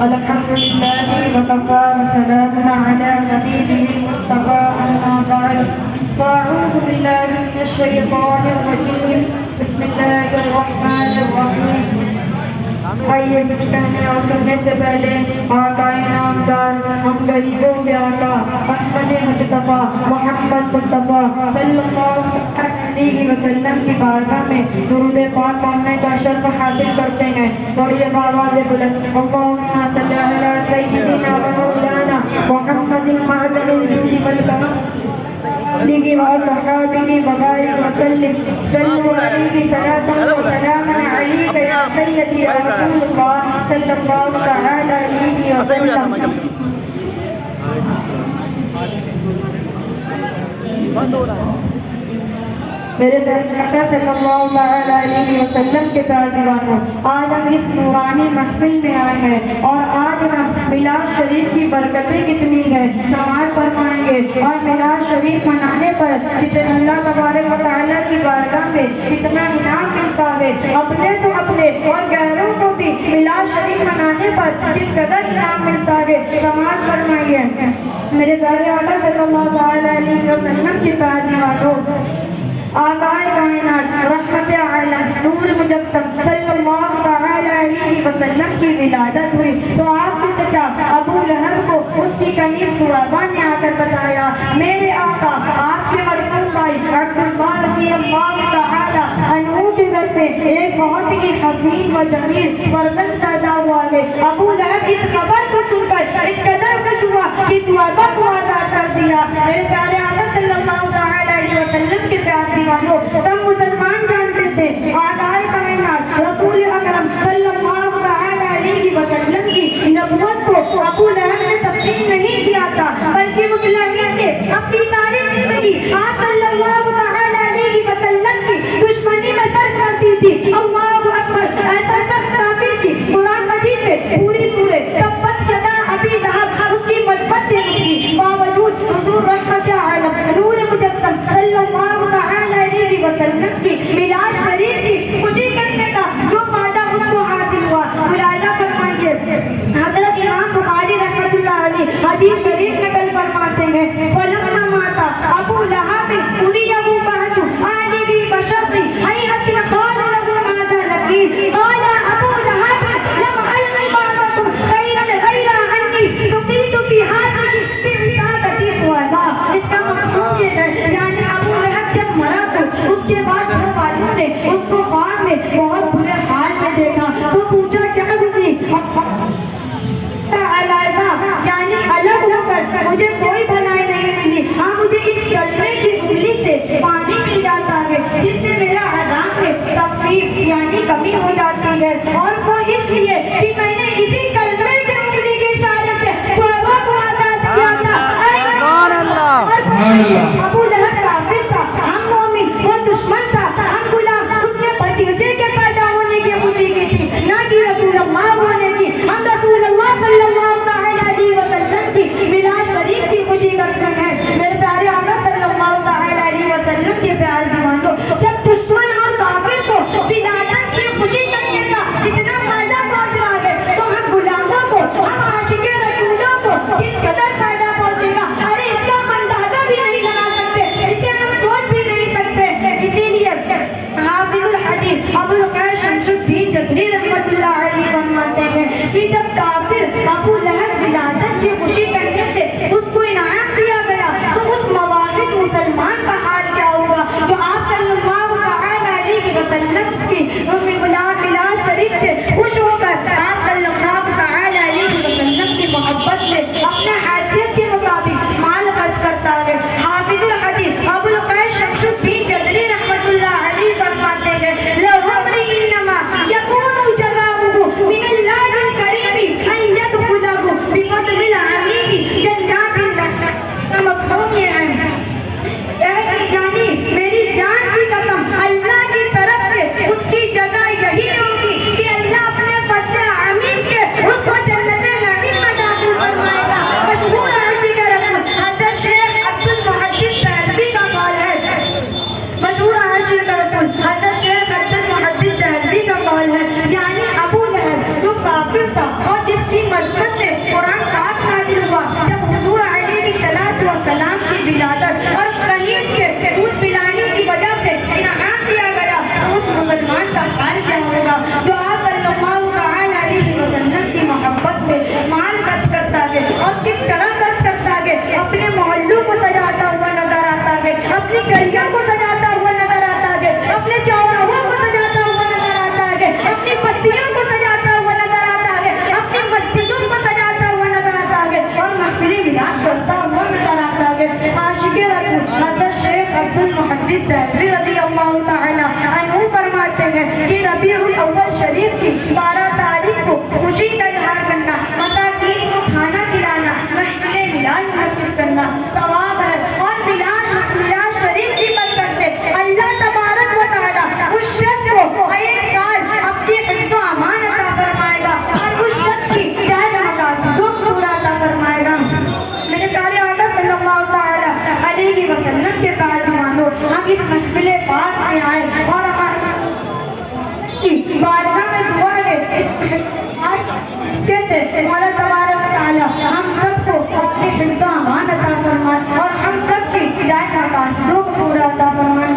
الحمد لله وكفى وسلام على نبيه المصطفى أما بعد فأعوذ بالله من الشيطان الرجيم بسم الله الرحمن الرحيم آئیے مجتمع اور سننے سے پہلے آقا نامدار ہم غریبوں کے آقا احمد مصطفیٰ محمد مصطفیٰ صلی اللہ علیہ وسلم کی بارگاہ میں درود پاک پڑھنے کا شرف حاصل کرتے ہیں. بڑی آواز بلند اللہم صلی علی سیدنا و مولانا محمد معدن الجود والکرم آلہ وصحابہ وبارک وسلم صلوا علیہ صلاة و سلاما علیک یا سیدی یا رسول اللہ صلی اللہ تعالی علیہ وسلم. میرے پیارے صلی اللہ علیہ وسلم کے پیار دیوانوں، آج ہم اس نورانی محفل میں آئے ہیں اور آج ہم میلاد شریف کی برکتیں کتنی ہیں سماعت فرمائیں گے اور میلاد شریف منانے پر جتنے اللہ تبارک و تعالیٰ کی بارگاہ میں کتنا انعام ملتا ہے. اپنے تو اپنے اور غیروں کو بھی میلاد شریف منانے پر جس قدر انعام ملتا ہے سماعت فرمائیے. میرے پیارے آقا صلی اللہ علیہ وسلم کے پیار دیوانوں، آقائے کائنات رحمت عالم نور مجسم صلی اللہ تعالی علیہ وسلم کی ولادت ہوئی تو آپ کے چچا ابو لہب کو اس کی کنیز صحابہ نے آ کر بتایا میرے آقا آپ کے مرحوم بھائی عبداللہ رضی اللہ تعالی عنہ کے گھر پہ ایک بہت ہی حسین و جمیل فرزند پیدا ہوا ہے. ابو لہب اس خبر کو سن کر اس قدر خوش ہوا کہ صحابہ کو آزاد کر دیا. میرے پیارے آقا صلی اللہ تعالی علیہ وسلم کے پیار دیوانوں، سب مسلمان جانتے تھے آقائے کائنات رسول اکرم صلی اللہ تعالی علیہ وسلم کی نبوت کو ابو لہب نے تسلیم نہیں کیا تھا بلکہ اس لعنت نے اپنی ساری زندگی آپ صلی اللہ تعالی علیہ وسلم کی دشمنی میں صرف کر دی تھی. اللہ اکبر، ایسا سخت کافر کی قرآن مجید میں پوری سورۃ تبت یدا ابی لہب اس کی مثبت دے دی باوجود حضور رحمت عالم نور مجسم صلی اللہ تعالی علیہ وسلم کی میلاد شریف کی خوشی کرنے کا جو فائدہ اس کو حاصل ہوا ملاحظہ فرمائیے. حضرت امام بخاری رحمۃ اللہ علیہ حدیث شریف نقل فرماتے ہیں فلما ماتا ابو لہب اریہ بعد آلہ بشر حیۃ قال له ماذا لقی قال ابو لہب لم علم بعدکم خیرا غیر انی سقیت فی هذه بوسادۃ صحابہ. اس کا مفہوم یہ ہے یعنی ابو لہب جب مرا تو اس کے بعد گھر والوں نے اس کو بعد میں بہت برے حال میں دیکھا تو پوچھا کیا ہوئی علیحدہ یعنی الگ ہو کر مجھے کوئی بھلائی نہیں ملی. ہاں مجھے اس کلمے کی انگلی سے پانی مل جاتا ہے جس سے میرا عذاب میں تخفیف یعنی کمی ہو جاتی ہے اور وہ اس لیے کہ میں نے اسی کلمے کی انگلی کے اشارے سے صحابہ کو آزاد کیا تھا. ابو لہب کافر تھا، ہم مومن، وہ دشمن تھا، ہم غلام. اس نے بھتیجے کے پیدا ہونے کی خوشی کی تھی نہ کہ رسول اللہ ہونے کی. ہم رسول اللہ صلی اللہ تعالی علیہ وسلم کی میلاد شریف کی خوشی کرتے ہیں. میرے پیارے آقا صلی اللہ تعالی علیہ وسلم کے پیار دیوانوں، جب دشمن اور کافر کو ولادت کی خوشی کرنے کا اتنا فائدہ پہنچ رہا ہے تو ہم غلاموں کو، ہم عاشق رسولوں کو کس قدر فائدہ پہنچے گا. ارے اس کا اندازہ بھی نہیں لگا سکتے کو خوشی کا اظہار کرنا، مساکین کو کھانا کھلانا، محفل میلاد منعقد کرنا ثواب ہے۔ اور میلاد شریف کی برکت سے اللہ تبارک و تعالیٰ اس شخص کو ایک سال اپنی حفظ و امان عطا فرمائے گا اور اس شخص کی جائز مقاصد پورا عطا فرمائے گا۔ میرے پیارے آقا صلی اللہ تعالیٰ علیہ وسلم کے تعظیمانوں، ہم اس محفل پاک میں آئے اور بارگاہ میں دعا ہے کہتے مولا تبارک و تعالیٰ ہم سب کو اپنی حفظ و امان عطا فرمائے اور ہم سب کی جائز مقاصدوں کو پورا عطا فرمائے۔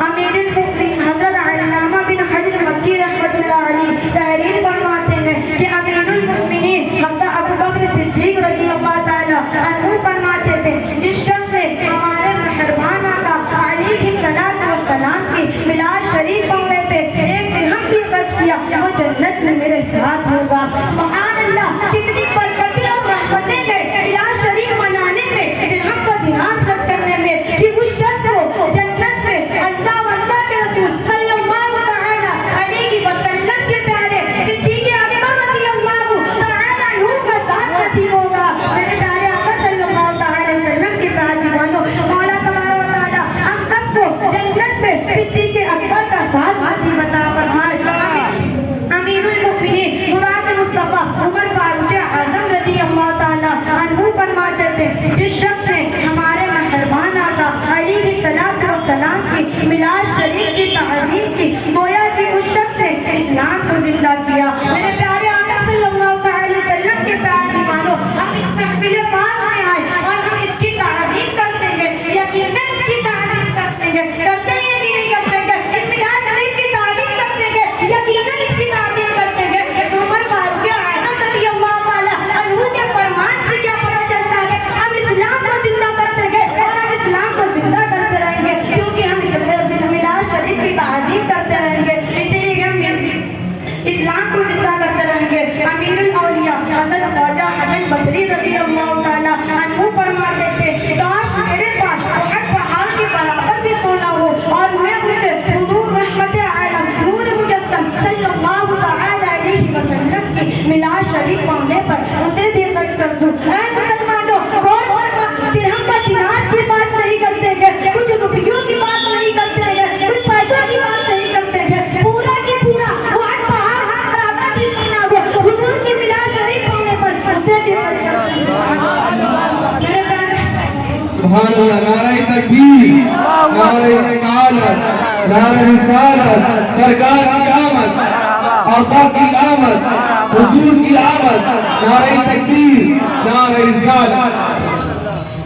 امیر المؤمنین حضرت علامہ بن حجر مکی رحمۃ اللہ علیہ تحریر فرماتے ہیں کہ امیر المؤمنین حضرت ابوبکر صدیق رضی اللہ تعالیٰ عنہ فرماتے تھے جس شخص نے ہمارے مہربان آقا علیہ السلام کی میلاد شریف پڑھنے پہ ایک درہم بھی خرچ کیا وہ جنت میں میرے ساتھ ہوگا۔ سبحان اللہ، کتنی برکتیں اور رحمتیں ہیں میلاد شریف منانے میں، درہم کا دینار خرچ کرنے میں، کہ اس شخص کو جنت میں اللہ واللہ کے رسول صلی اللہ تعالیٰ علیہ وسلم کے پیارے صدیق اکبر رضی اللہ تعالیٰ عنہ کا ساتھ نصیب ہوگا۔ میرے پیارے آقا صلی اللہ تعالیٰ علیہ وسلم کے پیارے دیوانوں، مولا تبارک و تعالیٰ ہم سب کو جنت میں صدیق اکبر کا ساتھ نصیب عطا فرمائے۔ امیر المؤمنین مراد مصطفیٰ عمر فاروق اعظم رضی اللہ تعالیٰ عنہ فرماتے تھے جس شخص نے ہمارے مہربان آقا علیہ السلام کی میلاد شریف کی تعظیم کی گویا کہ اس شخص نے اسلام کو زندہ کیا۔ میرے پیارے آقا صلی اللہ تعالی وسلم کے پیارے دیوانوں، ہم اس محفل پاک میں آئے اور ہم اس کی تعظیم کرتے ہیں، یقیناً اس کی تعظیم کرتے ہیں، کرتے ہیں کہ نہیں کرتے ہیں، اس میلاد شریف کی تعظیم کرتے ہیں، یقیناً اس کی تعظیم کرتے ہیں۔ عمر فاروق اعظم رضی اللہ تعالی عنہ کے فرمان سے کیا پتہ چلتا ہے؟ ہم اسلام کو زندہ کرتے ہیں اور ہم اسلام کو زندہ کرتے رہیں گے کیونکہ ہم میلاد شریف کی تعظیم کرتے رہیں گے، اسی لیے ہم اسلام کو زندہ کرتے رہیں گے۔ امیر الاولیاء حضرت خواجہ حسن بصری رضی اللہ تعالیٰ عنہ فرماتے تھے کاش میرے پاس احد پہاڑ کے برابر بھی سونا ہو اور میں اسے حضور رحمت عالم نور مجسم صلی اللہ تعالیٰ علیہ وسلم کی میلاد شریف پڑھنے پر اسے بھی خرچ کر دوں۔ اے مسلمانوں، درہم کا دینار کی بات نہیں کرتے ہیں، کچھ روپیوں کی بات نہیں کرتے ہیں، کچھ پیسوں کی بات نہیں کرتے ہیں، پورا کی پورا وہ ہر پہاڑ ہر برابر بھی سونا ہو حضور کی میلاد شریف پڑھنے پر اسے بھی خرچ کر دوں۔ سبحان اللہ، نعرہ تکبیر، نعرہ رسالت، نعرہ رسالت، سرکار کی آمد، آقا کی آمد، حضور کی آمد، نعرہ تکبیر، نعرہ رسالت۔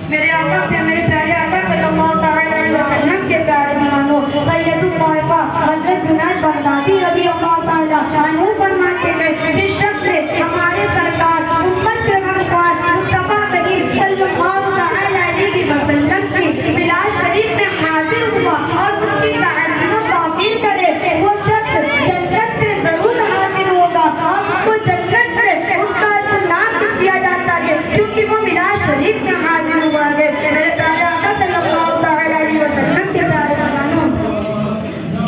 میرے آقا سے میرے پیارے آقا صلی اللہ تعالیٰ علیہ وسلم کے پیارے دیوانوں، سید الطائفہ حضرت جنید بغدادی رضی اللہ تعالیٰ عنہ فرماتے ہیں جس شخص نے ہمارے سرکار امت کے مغفار مصطفیٰ کریم صلی اللہ تعالیٰ علیہ وسلم کی میلاد شریف میں حاضر ہوا اور اس کی تعظیم و توقیر کرے، وہ شخص جنت سے ضرور حاضر ہوگا اور اس کو جنت میں اس کا نام دیا جاتا ہے کیونکہ وہ میلاد شریف میں حاضر ہوا ہے۔ میرے پیارے آقا صلی اللہ تعالیٰ علیہ وسلم کے پیارے دیوانوں،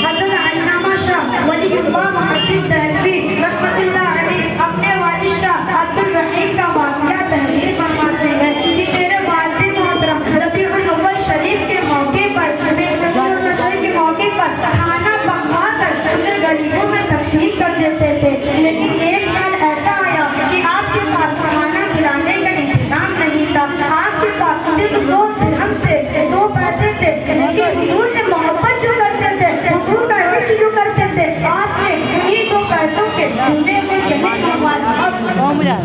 حضرت علامہ شاہ ولی اللہ محدث دہلوی رحمۃ اللہ علیہ اپنے والد شاہ عبد الرحیم کا واقعہ تحریر فرماتے ہیں کہ میرے والد محترم ربیع الاول شریف کے موقع پر کھانا پکوا کر اسے غریبوں میں تقسیم کر دیتے تھے، لیکن ایک سال ایسا آیا کہ آپ کے پاس کھانا کھلانے کا انتظام نہیں تھا، آپ کے پاس صرف 2 درہم تھے، 2 پیسے تھے، لیکن حضور سے محبت جو کرتے تھے، حضور کا عشق جو کرتے تھے، آپ نے انہیں 2 پیسوں کے ڈھونڈے میں چنے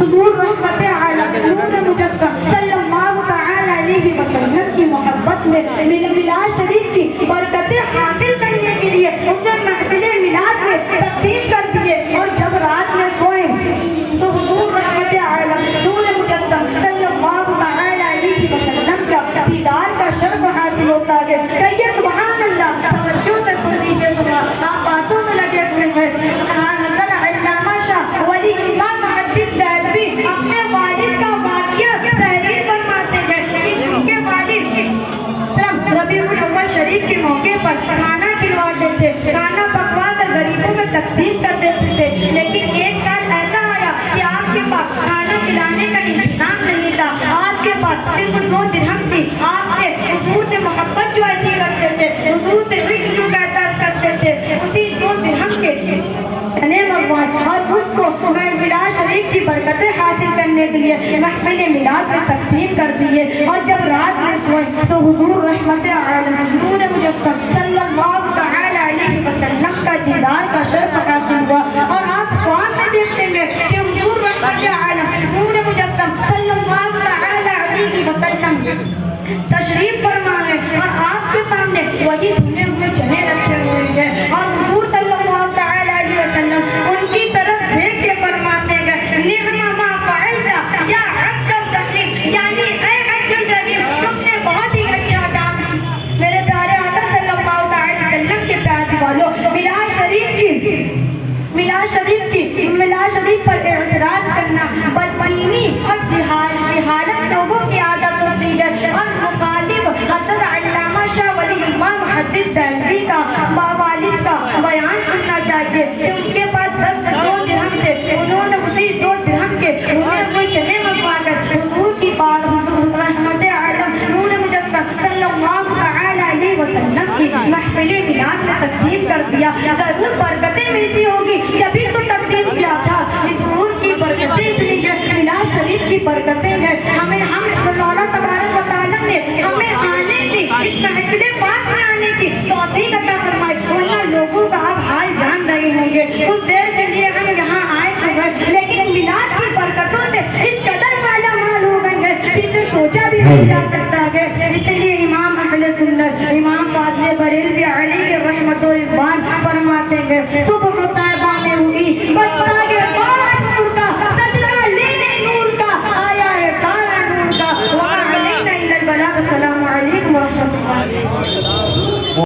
حضور رحمت عالم نور مجسم صلی اللہ تعالیٰ علیہ وسلم کی محبت میں میلاد شریف کی برکتیں حاصل کرنے کے لیے انہیں محفل میلاد میں تقسیم کر دیے، اور جب رات میں سوئے تو حضور رحمت عالم نور مجسم صلی اللہ تعالیٰ علیہ وسلم کا دیدار کا شرف حاصل ہوتا ہے۔ کہیے سبحان اللہ، توجہ سے سن لیجیے، آپ باتوں میں لگے ہوئے ہیں۔ حضرت علامہ شاہ ولی اللہ محدث دہلوی اپنے والد کا واقعہ تحریر فرماتے ہیں کہ ان کے والد ربیع الاول شریف کے موقع پر کھانا کھلواتے تھے، کھانا کرنے کے لیے محفل میلاد میں تقسیم کر دیے، اور جب رات میں سوئے تو حضور رحمت عالم نور مجسم صلی اللہ تعالی علیہ وسلم کا دیدار کا شرف حاصل ہوا، اور آپ خواب میں دیکھتے ہیں کہ حضور رحمت عالم نور مجسم صلی اللہ تعالی علیہ وسلم تشریف فرما ہے، اور آپ کے سامنے وہی بھنے ہوئے چنے رکھے ہوئے ہیں، اور حضور صلی اللہ تعالی علیہ وسلم ان کی طرف دیکھ کے فرماتے ہیں نعم ما فعلت یا عبد الرحیم، یعنی اے عبد الرحیم تم نے بہت ہی اچھا کام۔ میرے پیارے آقا صلی اللہ تعالی وسلم کے پیارے والوں، میلاد شریف پر اعتراض کرنا بدبینی اور جہالت لوگوں کی عادت ہوتی ہے، اور مخالف حضرت علامہ شاہ ولی اللہ محدث دہلوی کا والد کا بیان سننا چاہیے کہ ان کے پاس 2 درہم تھے، انہوں نے اسی 2 درہم کے بھنے ہوئے چنے منگوا کر حضور کی بات رحمت عالم نور مجسم صلی اللہ تعالی علیہ وسلم کی محفل میلاد میں تقسیم کر دیا۔ ضرور برکتیں ملتی ہوگی، جبھی تو تقسیم کیا تھا۔ حضور کی برکتیں اتنی ہیں، میلاد شریف کی برکتیں ہیں، ہم مولا تبارک و تعالیٰ نے ہمیں آنے کی، اس محفل پاک میں آنے کی توفیق عطا فرمائی، ورنہ لوگوں کا آپ حال جان رہے ہوں گے، کچھ دیر کے لیے ہم یہاں آئے تھے لیکن میلاد کی برکتوں سے اس قدر مالا مال ہو گئے ہیں جسے سوچا بھی نہیں جا سکتا ہے۔ اس لیے امام اہل سنت امام فاضل بریلوی علیہ رحمت و رضوان فرماتے ہیں سبحان